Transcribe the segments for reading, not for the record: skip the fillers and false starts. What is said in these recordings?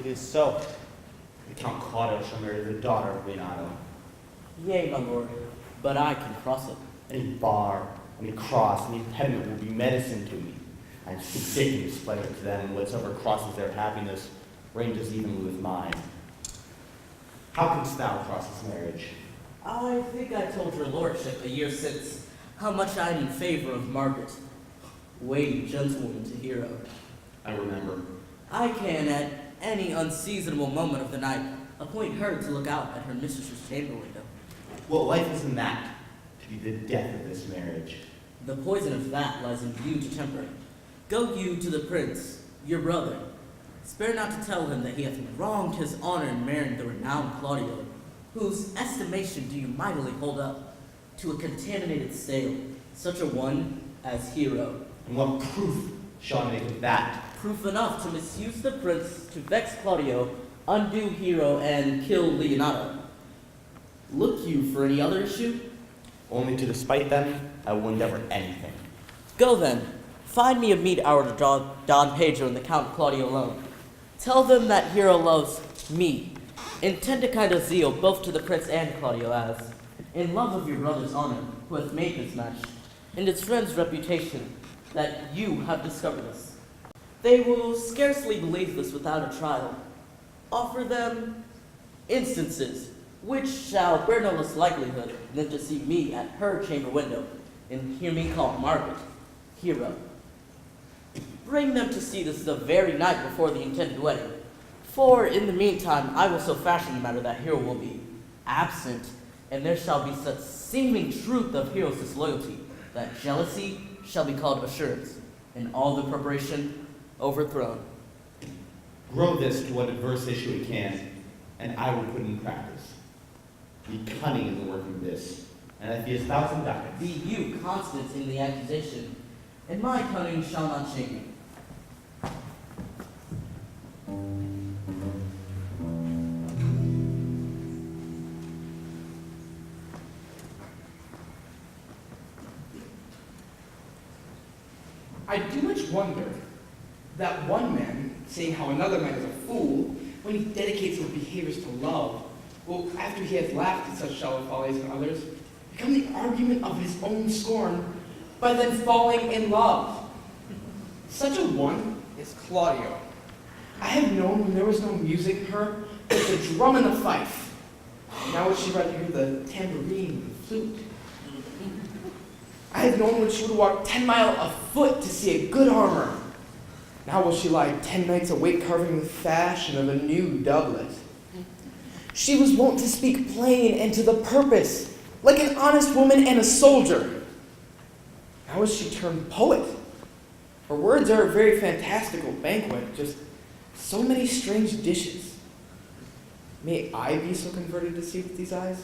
It is so. The Count Claudio shall marry the daughter of Leonardo. Yea, my lord, but I can cross it. Any bar, any cross, any impediment will be medicine to me. I am sick and displeasure to them, and whatsoever crosses their happiness ranges evenly with mine. How canst thou cross this marriage? I think I told your lordship a year since how much I am in favor of Margaret, waiting gentlewoman to Hero. I remember. I can, at any unseasonable moment of the night, appoint her to look out at her mistress's chamber window. What life is in that to be the death of this marriage? The poison of that lies in you to temper it. Go you to the prince, your brother. Spare not to tell him that he hath wronged his honor in marrying the renowned Claudio, whose estimation do you mightily hold up to a contaminated stale, such a one as Hero. And what proof shall I make of that? Proof enough to misuse the prince, to vex Claudio, undo Hero, and kill Leonardo. Look you for any other issue? Only to despite them, I will endeavor anything. Go then, find me a meet hour to Don Pedro and the Count Claudio alone. Tell them that Hero loves me. Intend a kind of zeal both to the prince and Claudio as, in love of your brother's honor, who hath made this match, and his friend's reputation, that you have discovered this. They will scarcely believe this without a trial. Offer them instances, which shall bear no less likelihood than to see me at her chamber window, and hear me call Margaret Hero. Bring them to see this the very night before the intended wedding, for in the meantime I will so fashion the matter that Hero will be absent, and there shall be such seeming truth of Hero's disloyalty that jealousy shall be called assurance, and all the preparation overthrown. Grow this to what adverse issue it can, and I will put in practice. Be cunning in the work of this, and I fee 1,000 ducats. Be you constant in the accusation, and my cunning shall not shame me. I do much wonder that one man, saying how another man is a fool, when he dedicates his behaviors to love, will, after he has laughed at such shallow follies in others, become the argument of his own scorn by then falling in love. Such a one is Claudio. I have known when there was no music in her, but the drum and the fife. Now would she rather hear the tambourine and the flute? I have known when she would walk 10 miles afoot to see a good armor. Now will she lie 10 nights awake carving the fashion of a new doublet. She was wont to speak plain and to the purpose, like an honest woman and a soldier. Now is she turned poet. Her words are a very fantastical banquet, just so many strange dishes. May I be so converted to see with these eyes?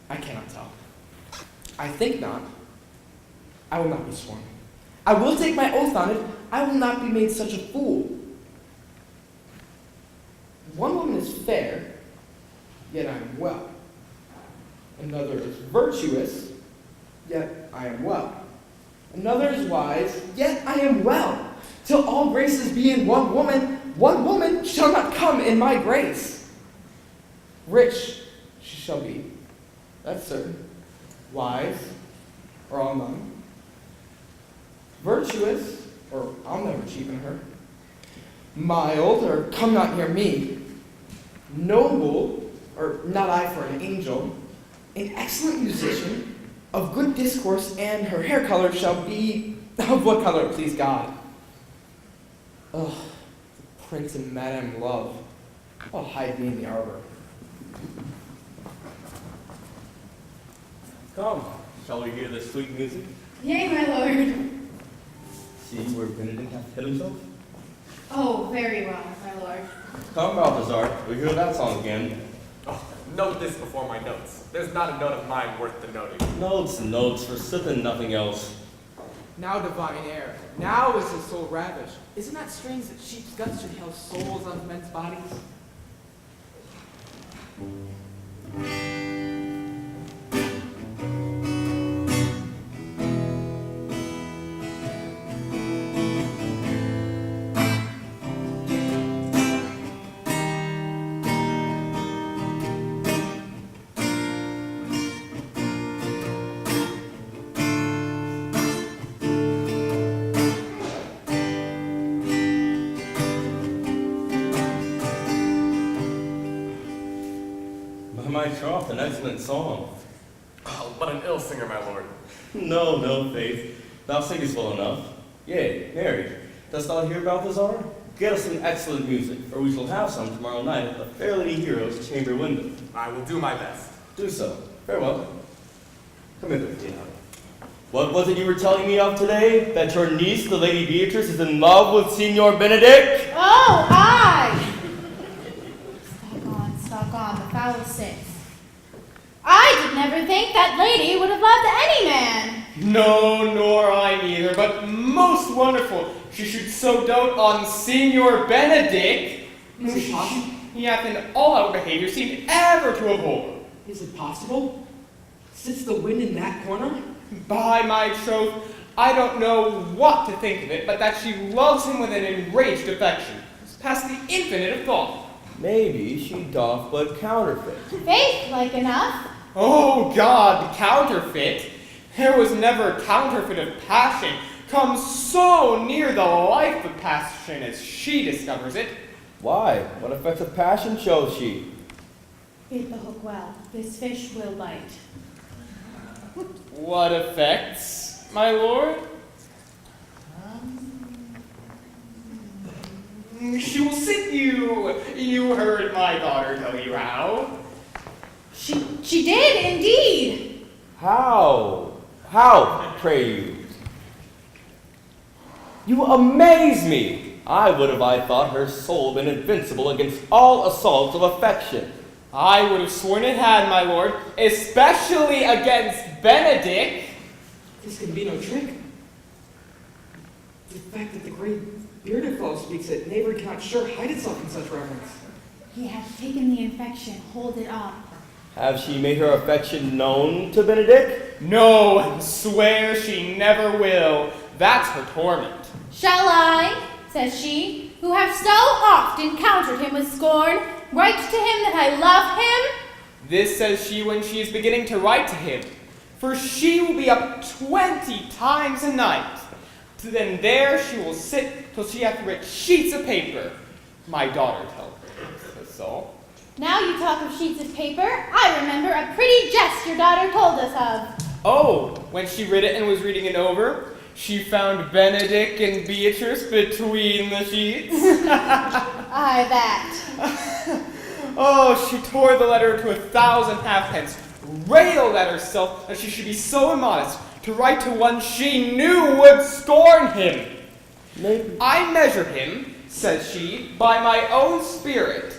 I cannot tell. I think not. I will not be sworn. I will take my oath on it. I will not be made such a fool. One woman is fair, yet I am well. Another is virtuous, yet I am well. Another is wise, yet I am well. Till all graces be in one woman shall not come in my grace. Rich she shall be, that's certain. Wise, or I'll none. Virtuous, or I'll never cheapen her. Mild, or come not near me. Noble, or not I for an angel. An excellent musician, of good discourse, and her hair color shall be of what color, please God? Ugh, the prince and Madame love. I'll hide me in the arbor. Come, shall we hear the sweet music? Yea, my lord. See where Benedict hath hid himself? Oh, very well, my lord. Come, Balthazar, we hear that song again. Oh, note this before my notes. There's not a note of mine worth the noting. Notes, for sith and nothing else. Now divine air, now is his soul ravished. Isn't that strange that sheep's guts should house souls of men's bodies? my troth, an excellent song. Oh, but an ill singer, my lord. No, no, Faith. Thou singest well enough. Yea, Mary, dost thou hear, Balthazar? Get us some excellent music, for we shall have some tomorrow night at the Fair Lady Hero's chamber window. I will do my best. Do so. Farewell. Come hither, Tina. What was it you were telling me of today? That your niece, the Lady Beatrice, is in love with Signor Benedict? Oh, aye! Stock on, the foul six. I did never think that lady would have loved any man. No, nor I neither, but most wonderful. She should so dote on Signor Benedict. Is it possible? He hath in all our behavior seemed ever to abhor. Is it possible? Sits the wind in that corner? By my troth, I don't know what to think of it, but that she loves him with an enraged affection. It's past the infinite of thought. Maybe she doth but counterfeit. Faith like enough. Oh God, counterfeit! There was never counterfeit of passion come so near the life of passion as she discovers it. Why? What effects of passion shows she? Bait the hook well. This fish will bite. What effects, my lord? She will sit you. You heard my daughter tell you how. She did indeed. How? How, pray you? You amaze me! I would have, I thought, her soul been invincible against all assaults of affection. I would have sworn it had, my lord, especially against Benedict. This can be no trick. The fact that the great bearded fellow speaks it, neighbor cannot sure hide itself in such reverence. He hath taken the infection. Hold it up. Have she made her affection known to Benedict? No, and swear she never will. That's her torment. Shall I, says she, who have so oft encountered him with scorn, write to him that I love him? This says she when she is beginning to write to him. For she will be up 20 times a night. Then there she will sit till she hath writ sheets of paper. My daughter tells her so. Now you talk of sheets of paper, I remember a pretty jest your daughter told us of. Oh, when she read it and was reading it over, she found Benedict and Beatrice between the sheets. Aye, that. Oh, she tore the letter to 1,000 halfpence, railed at herself that she should be so immodest to write to one she knew would scorn him. Maybe. I measure him, says she, by my own spirit,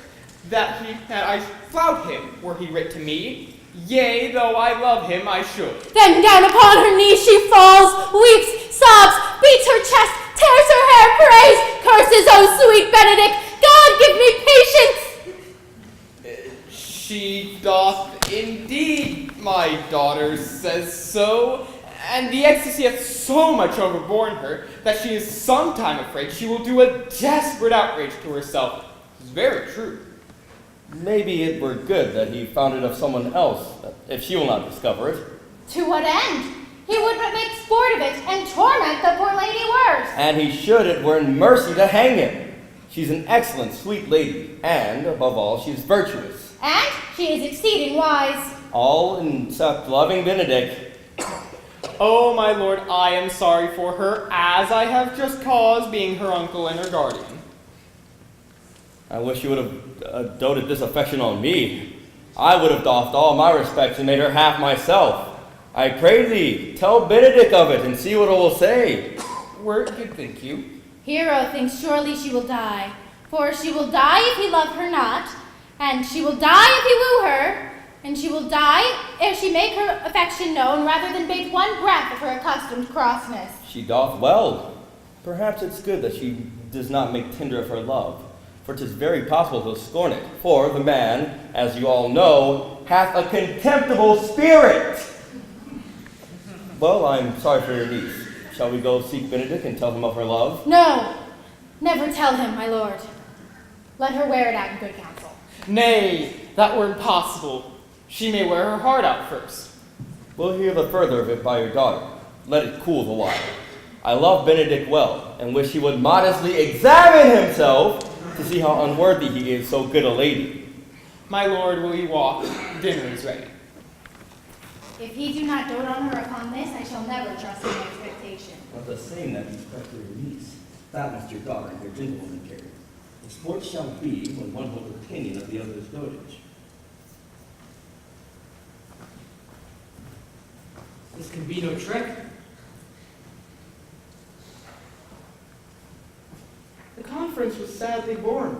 that I flout him were he writ to me. Yea, though I love him, I should. Then down upon her knees she falls, weeps, sobs, beats her chest, tears her hair, prays, curses, oh sweet Benedict, God give me patience. She doth indeed, my daughter says so, and the ecstasy hath so much overborne her that she is sometime afraid she will do a desperate outrage to herself. It's very true. Maybe it were good that he found it of someone else, if she will not discover it. To what end? He would but make sport of it and torment the poor lady worse. And he should, it were in mercy to hang him. She's an excellent, sweet lady, and, above all, she's virtuous. And she is exceeding wise. All except loving Benedict. Oh, my lord, I am sorry for her, as I have just cause, being her uncle and her guardian. I wish you would have doted this affection on me. I would have doffed all my respects and made her half myself. I pray thee, tell Benedict of it and see what it will say. Word good, think you. Hero thinks surely she will die, for she will die if he love her not, and she will die if he woo her, and she will die if she make her affection known rather than bate one breath of her accustomed crossness. She doth well. Perhaps it's good that she does not make tender of her love, for 'tis very possible he'll scorn it. For the man, as you all know, hath a contemptible spirit. Well, I'm sorry for your niece. Shall we go seek Benedict and tell him of her love? No, never tell him, my lord. Let her wear it out in good counsel. Nay, that were impossible. She may wear her heart out first. We'll hear the further of it by your daughter. Let it cool the while. I love Benedict well, and wish he would modestly examine himself to see how unworthy he is so good a lady. My lord, will you walk? Dinner is ready. If he do not dote on her upon this, I shall never trust in expectation. But the same that you expect your niece, that must your daughter and your gentlewoman carry. The sport shall be when one holds opinion of the other's dotage. This can be no trick. The conference was sadly born.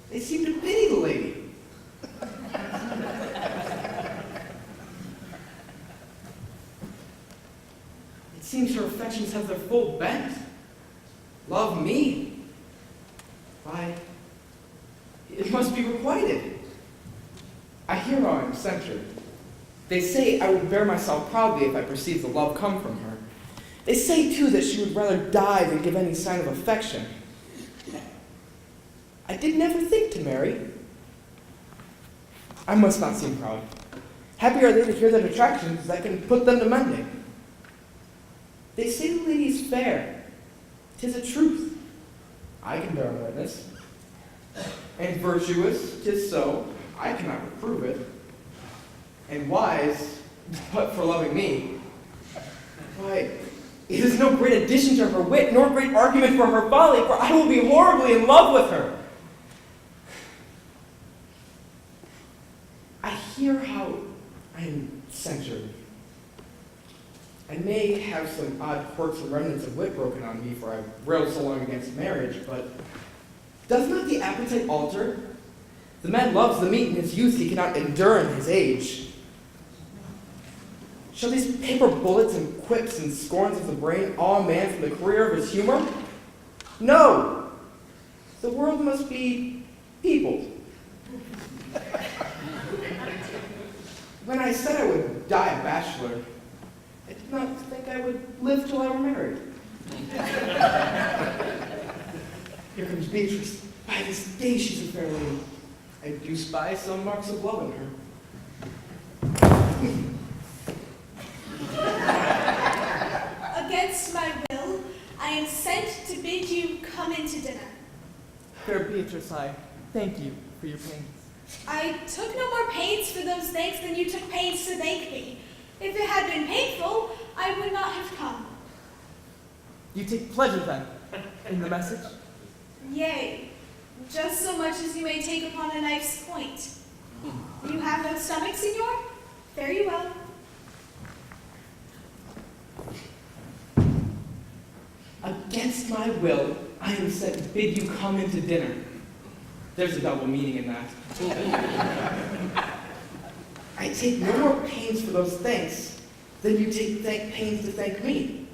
They seemed to pity the lady. It seems her affections have their full bent. Love me. Why, it must be requited. I hear how I am censured. They say I would bear myself proudly if I perceived the love come from her. They say, too, that she would rather die than give any sign of affection. I did never think to marry. I must not seem proud. Happy are they to hear that attractions that can put them to mending. They say the lady is fair. 'Tis a truth. I can bear witness. And virtuous, 'tis so. I cannot reprove it. And wise, but for loving me. Why, it is no great addition to her wit, nor great argument for her folly, for I will be horribly in love with her. I hear how I am censured. I may have some odd quirks and remnants of wit broken on me, for I've railed so long against marriage, but does not the appetite alter? The man loves the meat in his youth he cannot endure in his age. Shall these paper bullets and quips and scorns of the brain awe a man from the career of his humor? No! The world must be peopled. When I said I would die a bachelor, I did not think I would live till I were married. Here comes Beatrice. By this day she's a fair lady. I do spy some marks of love in her. Against my will, I am sent to bid you come into dinner. Fair Beatrice, I thank you for your pains. I took no more pains for those thanks than you took pains to thank me. If it had been painful, I would not have come. You take pleasure, then, in the message? Yea, just so much as you may take upon a knife's point. You have no stomach, senor? Fare you well. Against my will, I am sent to bid you come into dinner. There's a double meaning in that. I take no more pains for those thanks than you take pains to thank me.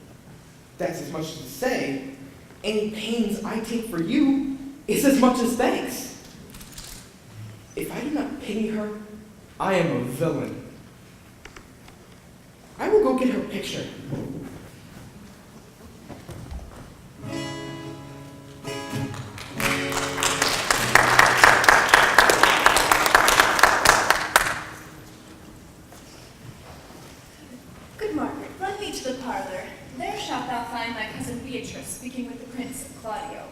That's as much as to say, any pains I take for you is as much as thanks. If I do not pity her, I am a villain. I will go get her picture. Good Margaret, run me to the parlor. There shalt thou find my cousin Beatrice speaking with the Prince Claudio.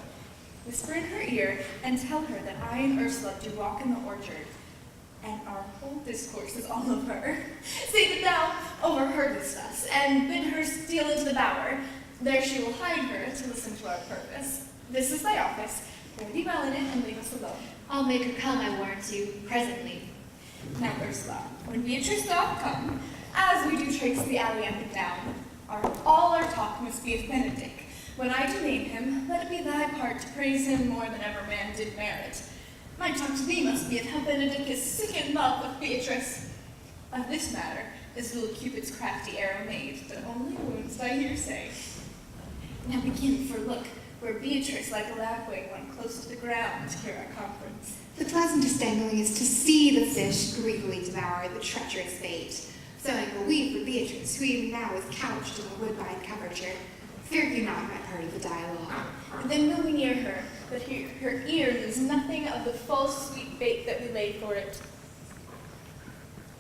Whisper in her ear and tell her that I and Ursula do walk in the orchard, and our whole discourse is all of her. Say that thou overheardest us, and bid her steal into the bower. There she will hide her to listen to our purpose. This is thy office. Wear thee well in it and leave us alone. I'll make her come, I warrant you, presently. Now, Ursula, when Beatrice doth come, as we do trace the alley up and down, all our talk must be of Benedict. When I do name him, let it be thy part to praise him more than ever man did merit. My talk to thee must be of how Benedict is sick in love with Beatrice. Of this matter is little Cupid's crafty arrow made, but only wounds by hearsay. Now begin, for look, where Beatrice like a lapwing went close to the ground to hear our conference. The pleasantest angling is to see the fish greedily devour the treacherous bait. So I believe for Beatrice, who even now is couched in the woodbine coverture. Fear you not my part of the dialogue. And then will we near her, but her ear lose nothing of the false sweet bait that we laid for it.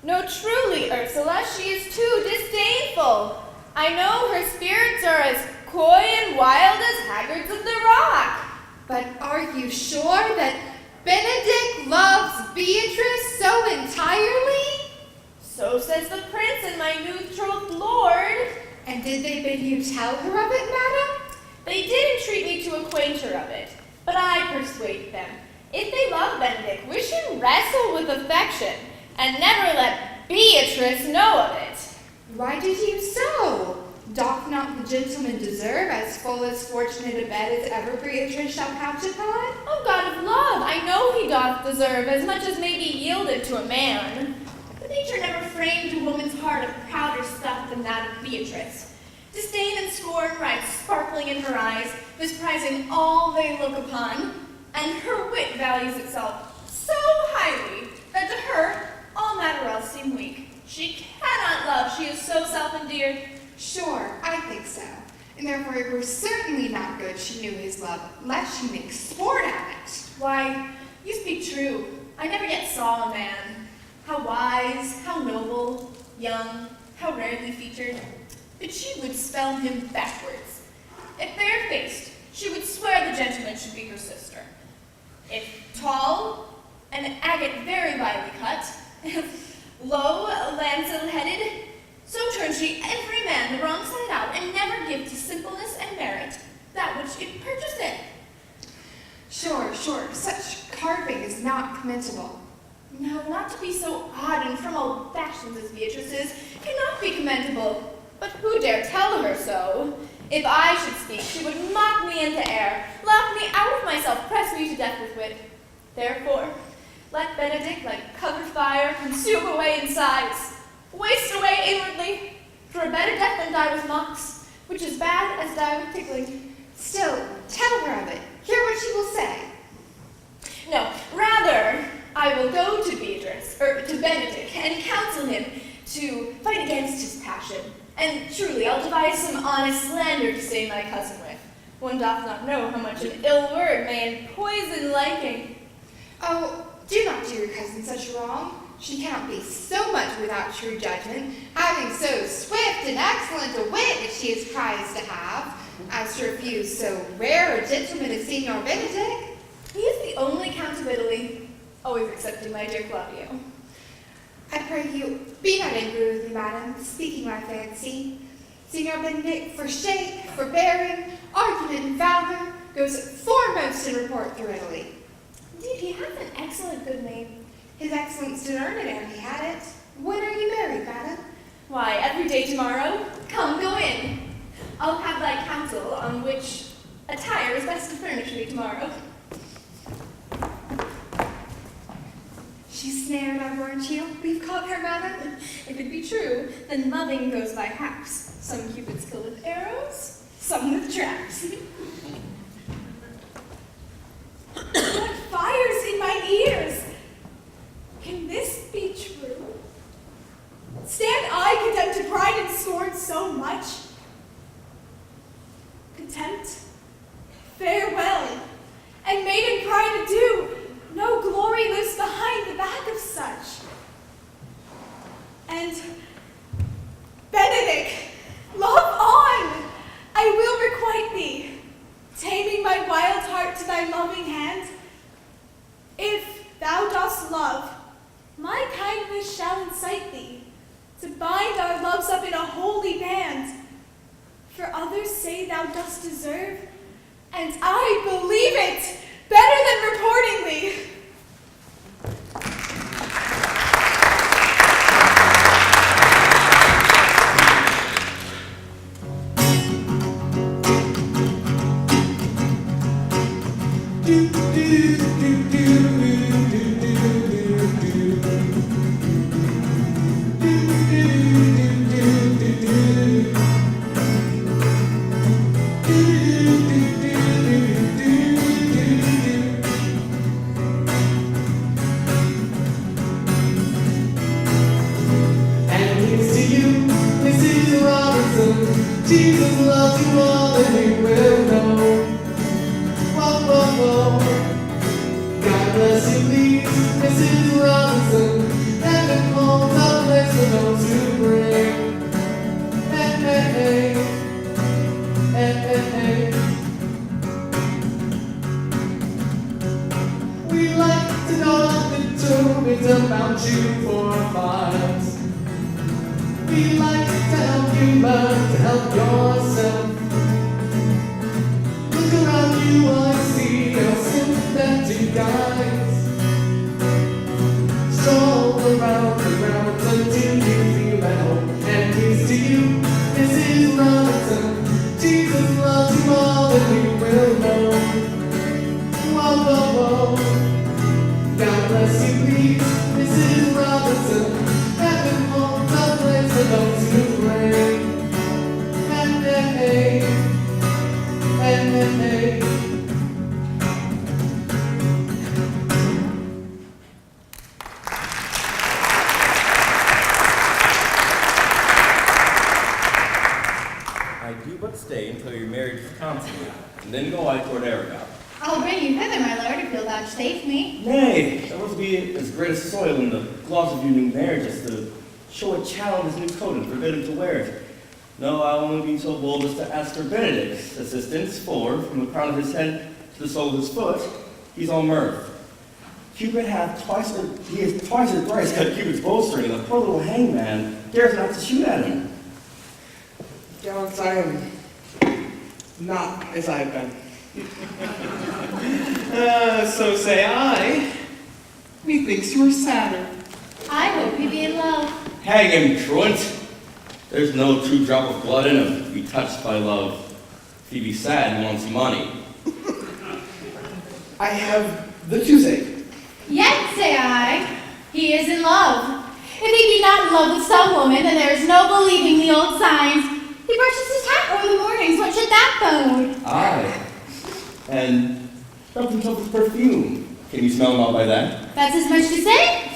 No, truly, Ursula, she is too disdainful. I know her spirits are as coy and wild as haggards of the rock. But are you sure that Benedict loves Beatrice so entirely? So says the prince and my new-betrothed lord. And did they bid you tell her of it, madam? They did entreat me to acquaint her of it, but I persuaded them. If they love Benedict, we should wrestle with affection, and never let Beatrice know of it. Why did you so? Doth not the gentleman deserve as full as fortunate a bed as ever Beatrice shall couch upon? Oh, God of love, I know he doth deserve as much as may be yielded to a man. But nature never framed a woman's heart of prouder stuff than that of Beatrice. Disdain and scorn rise sparkling in her eyes, misprizing all they look upon, and her wit values itself so highly that to her all matter else seem weak. She cannot love, she is so self-endeared. Sure, I think so. And therefore it were certainly not good she knew his love, lest she make sport at it. Why, you speak true. I never yet saw a man. How wise, how noble, young, how rarely featured. But she would spell him backwards. If bare-faced, she would swear the gentleman should be her sister. If tall, an agate very vilely cut. If low, lancel-headed, so turns she every man the wrong side out, and never give to simpleness and merit that which it purchaseth. Sure, such carping is not commendable. No, not to be so odd and from old fashions as Beatrice's cannot be commendable. But who dare tell her so? If I should speak, she would mock me into air, laugh me out of myself, press me to death with wit. Therefore, let Benedict, like covered fire, consume away in sighs, waste away inwardly, for a better death than die with mocks, which is bad as die with tickling. Still, tell her of it. Hear what she will say. No, rather, I will go to to Benedict, and counsel him to fight against his passion. And truly, I'll devise some honest slander to stain my cousin with. One doth not know how much an ill word may poison liking. Oh, do not do your cousin such wrong. She cannot be so much without true judgment, having so swift and excellent a wit as she is prized to have, as to refuse so rare a gentleman as Signor Benedict. He is the only Count of Italy, always excepting my dear Claudio. I pray you, be not angry with me, madam, speaking my fancy. Signor Benedict, for shape, for bearing, argument, and valor, goes foremost in report through Italy. Indeed, he has an excellent good name. His excellence did earn it ere he had it. When are you married, madam? Why, every day tomorrow. Come, go in. I'll have thy counsel on which attire is best to furnish me tomorrow. She's snared, I warrant you. We've caught her, madam. If it be true, then loving goes by halves. Some cupids kill with arrows, some with traps. What fires in my ears? Can this be true? Stand I condemned to pride and scorn so much? Contempt? Farewell, and maiden pride adieu. No glory lives behind the back of such. And Benedict, love on! I will requite thee, taming my wild heart to thy loving hand. If thou dost love, my kindness shall incite thee to bind our loves up in a holy band. For others say thou dost deserve, and I believe it better than reporting thee. Jesus loves you all and you will know. Whoa, whoa, whoa. God bless you, please, Mrs. Robinson. Heaven holds a place for those who bring. Hey, hey, hey. Hey, hey, hey. We like about you for miles. We like to help you learn to help yourself. Look around you, I see your sympathetic eyes. Stroll around the grounds until you feel at home. And here's to you, Mrs. Robinson. Jesus loves you more than you will know. Whoa, whoa, whoa. God bless you, please, Mrs. Robinson. Heaven holds a place for those who pray. And hey, and hey. I do but stay until your marriage is consummated, and then go I toward Aragon. I'll bring you hither, my lord, if you'll vouchsafe me. Nay, there must be as great a soil in the clause of your new marriage as to show a child his new coat and forbid him to wear it. No, I'll only be so bold as to ask Sir Benedict's assistance, for from the crown of his head to the sole of his foot, he's all mirth. Cupid hath twice or thrice cut Cupid's bowstring, and the poor little hangman dares not to shoot at him. Gallants, I am not as I have been. So say I. Methinks you are sadder. I hope you be in love. Hang him, truant! There's no true drop of blood in him to be touched by love. If he be sad, he wants money. I have the toothache. Yet, say I, he is in love. If he be not in love with some woman, then there is no believing the old signs. He brushes his hat over the mornings. What should that bode? Aye. And rub himself with perfume. Can you smell him out by that? That's as much to say.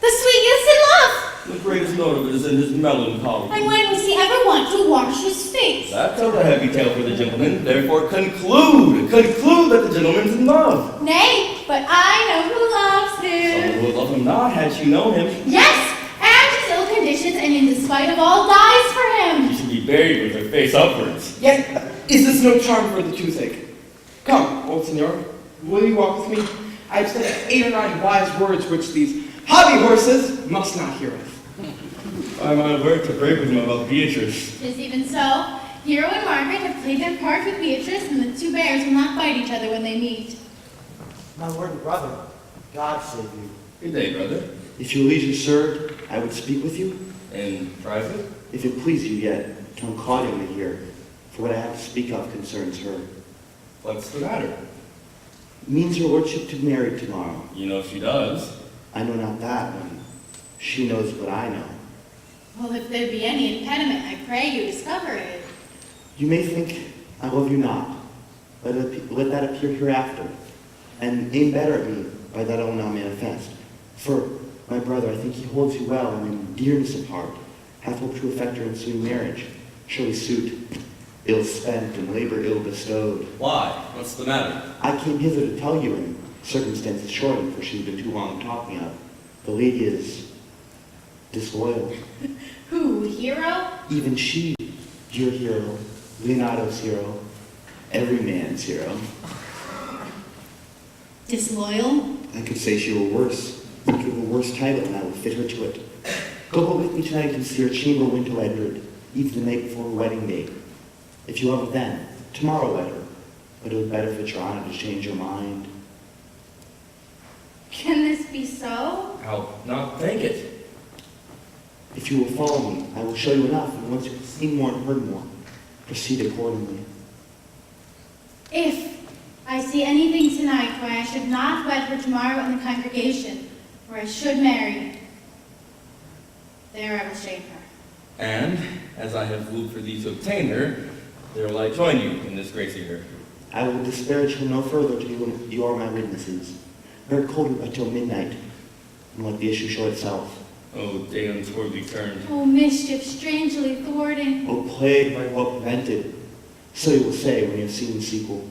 The sweetest in love. The greatest note of it is in his melancholy. And when was he ever want to wash his face? That tells a heavy tale for the gentleman. Therefore conclude that the gentleman's in love. Nay, but I know who loves him. Someone would love him not had she known him. Yes, and his ill conditions, and in despite of all dies for him. She should be buried with her face upwards. Yet, is this no charm for the toothache? Come, old senor, will you walk with me? I have said 8 or 9 wise words which these hobby horses must not hear of. By my word to break with him about Beatrice. Tis even so. Hero and Margaret have played their part with Beatrice, and the two bears will not bite each other when they meet. My lord and brother, God save you. Good day, brother. If your leisure served, I would speak with you. In private? If it please you yet, Count Claudia may hear, for what I have to speak of concerns her. What's the matter? It means your lordship to marry tomorrow. You know she does. I know not that one. She knows what I know. Well, if there be any impediment, I pray you discover it. You may think I love you not. Let that appear hereafter, and aim better at me by that I will now manifest. For, my brother, I think he holds you well, and in dearness of heart, hath hoped to effect your ensuing marriage. Surely suit, ill spent and labor ill bestowed. Why? What's the matter? I came hither to tell you, and circumstances shortened, for she's been too long talking of. The lady is disloyal. Who, Hero? Even she, your hero, Leonardo's hero, every man's hero. Disloyal? I could say she were worse. Think of a worse title, and I would fit her to it. Go but with me tonight and see her chamber window Edward, even the night before her wedding day. If you love her then, tomorrow let her. But it would better fit your honor to change your mind. Can this be so? I'll not think it. If you will follow me, I will show you enough, and once you have seen more and heard more, proceed accordingly. If I see anything tonight why I should not wed her tomorrow in the congregation, or I should marry, there I will shame her. And, as I have wooed for thee to obtain her, there will I join you in disgracing her. I will disparage her no further to you, and you are my witnesses. Bear cold until midnight, and let the issue show itself. Oh, day untowardly turned. Oh, mischief strangely thwarting. O plague by well prevented. So you will say when you have seen the sequel.